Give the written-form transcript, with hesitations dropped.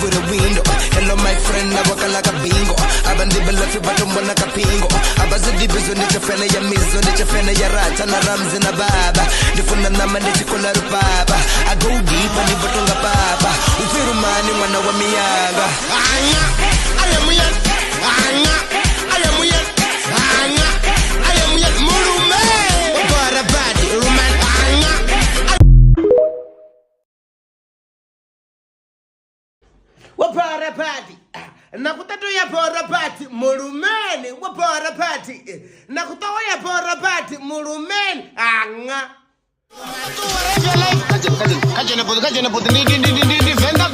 with a window. Hello my friend, I walk like a bingo. Abandibela fi bato mbona kapingo. Abazidi bizo niche fene ya mizo, niche fene ya rata na ramzi na baba. Nifuna nama niche kola rupaba. I go deep and nibatunga baba. Ufiru mani mwana wa miyanga. I am young. I am young. I am young. Murume. Para badi ruman. Wapara party. Nakutatu ya pora party mulumeni wapara party. Nakutawa ya pora party mulumeni anga. Kaje na puto ni defender.